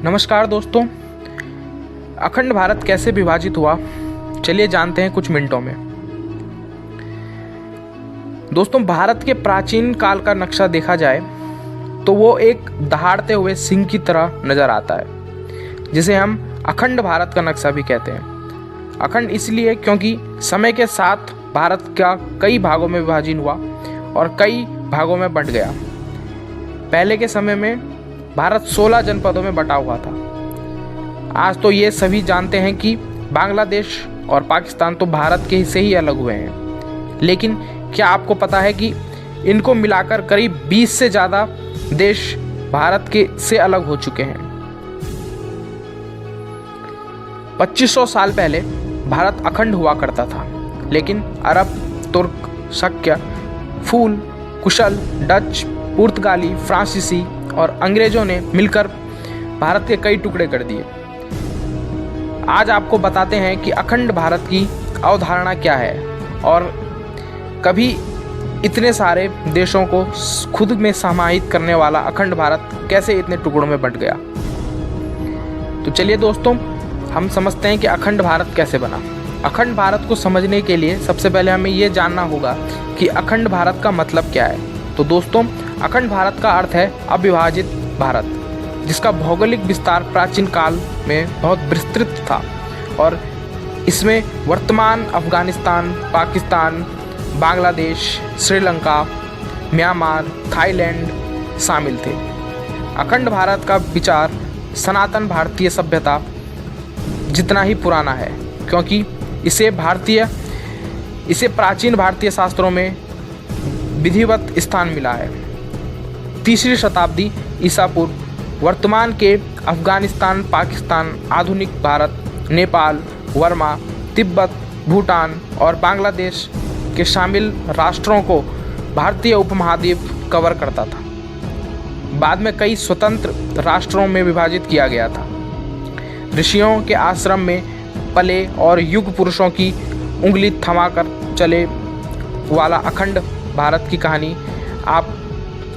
नमस्कार दोस्तों, अखंड भारत कैसे विभाजित हुआ, चलिए जानते हैं कुछ मिनटों में। दोस्तों, भारत के प्राचीन काल का नक्शा देखा जाए तो वो एक दहाड़ते हुए सिंह की तरह नजर आता है, जिसे हम अखंड भारत का नक्शा भी कहते हैं। अखंड इसलिए क्योंकि समय के साथ भारत का कई भागों में विभाजन हुआ और कई भागों में बंट गया। पहले के समय में भारत 16 जनपदों में बटा हुआ था। आज तो ये सभी जानते हैं कि बांग्लादेश और पाकिस्तान तो भारत के हिस्से ही अलग हुए हैं, लेकिन क्या आपको पता है कि इनको मिलाकर करीब 20 से ज़्यादा देश भारत के से अलग हो चुके हैं। 2500 साल पहले भारत अखंड हुआ करता था, लेकिन अरब, तुर्क, शक्य, फूल, कुशल, डच, पुर्तगाली, फ्रांसीसी और अंग्रेजों ने मिलकर भारत के कई टुकड़े कर दिए। आज आपको बताते हैं कि अखंड भारत की अवधारणा क्या है और कभी इतने सारे देशों को खुद में समाहित करने वाला अखंड भारत कैसे इतने टुकड़ों में बंट गया। तो चलिए दोस्तों, हम समझते हैं कि अखंड भारत कैसे बना। अखंड भारत को समझने के लिए सबसे पहले हमें ये जानना होगा कि अखंड भारत का मतलब क्या है। तो दोस्तों, अखंड भारत का अर्थ है अविभाजित भारत, जिसका भौगोलिक विस्तार प्राचीन काल में बहुत विस्तृत था और इसमें वर्तमान अफगानिस्तान, पाकिस्तान, बांग्लादेश, श्रीलंका, म्यांमार, थाईलैंड शामिल थे। अखंड भारत का विचार सनातन भारतीय सभ्यता जितना ही पुराना है, क्योंकि इसे प्राचीन भारतीय शास्त्रों में विधिवत स्थान मिला है। 3री शताब्दी ईसा पूर्व वर्तमान के अफगानिस्तान, पाकिस्तान, आधुनिक भारत, नेपाल, बर्मा, तिब्बत, भूटान और बांग्लादेश के शामिल राष्ट्रों को भारतीय उपमहाद्वीप कवर करता था। बाद में कई स्वतंत्र राष्ट्रों में विभाजित किया गया था। ऋषियों के आश्रम में पले और युग पुरुषों की उंगली थमाकर चले वाला अखंड भारत की कहानी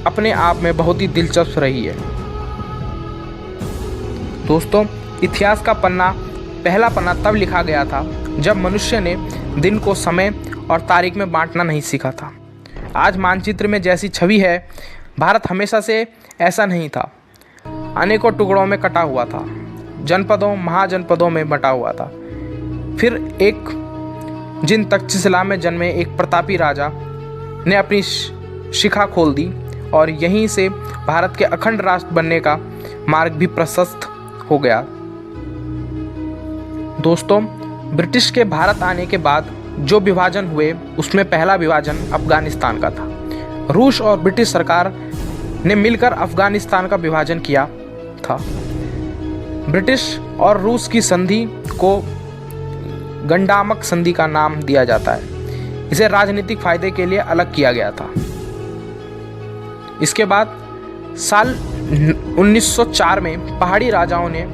अपने आप में बहुत ही दिलचस्प रही है। दोस्तों, इतिहास का पहला पन्ना तब लिखा गया था जब मनुष्य ने दिन को समय और तारीख में बांटना नहीं सीखा था। आज मानचित्र में जैसी छवि है, भारत हमेशा से ऐसा नहीं था। अनेकों टुकड़ों में कटा हुआ था, जनपदों, महाजनपदों में बटा हुआ था। फिर जिन तक्षशिला में जन्मे एक प्रतापी राजा ने अपनी शिखा खोल दी और यहीं से भारत के अखंड राष्ट्र बनने का मार्ग भी प्रशस्त हो गया। दोस्तों, ब्रिटिश के भारत आने के बाद जो विभाजन हुए, उसमें पहला विभाजन अफगानिस्तान का था। रूस और ब्रिटिश सरकार ने मिलकर अफगानिस्तान का विभाजन किया था। ब्रिटिश और रूस की संधि को गंडामक संधि का नाम दिया जाता है। इसे राजनीतिक फायदे के लिए अलग किया गया था। इसके बाद साल 1904 में पहाड़ी राजाओं ने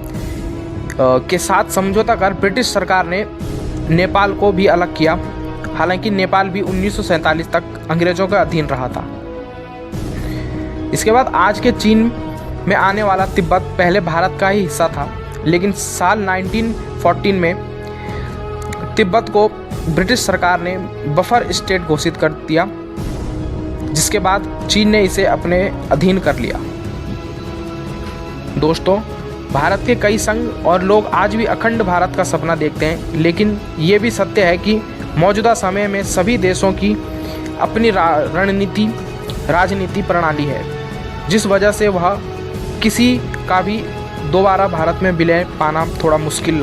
के साथ समझौता कर ब्रिटिश सरकार ने नेपाल को भी अलग किया। हालांकि नेपाल भी 1947 तक अंग्रेजों के अधीन रहा था। इसके बाद आज के चीन में आने वाला तिब्बत पहले भारत का ही हिस्सा था, लेकिन साल 1914 में तिब्बत को ब्रिटिश सरकार ने बफर स्टेट घोषित कर दिया, जिसके बाद चीन ने इसे अपने अधीन कर लिया। दोस्तों, भारत के कई संघ और लोग आज भी अखंड भारत का सपना देखते हैं, लेकिन ये भी सत्य है कि मौजूदा समय में सभी देशों की अपनी राजनीति प्रणाली है, जिस वजह से वह किसी का भी दोबारा भारत में विलय पाना थोड़ा मुश्किल लगता है।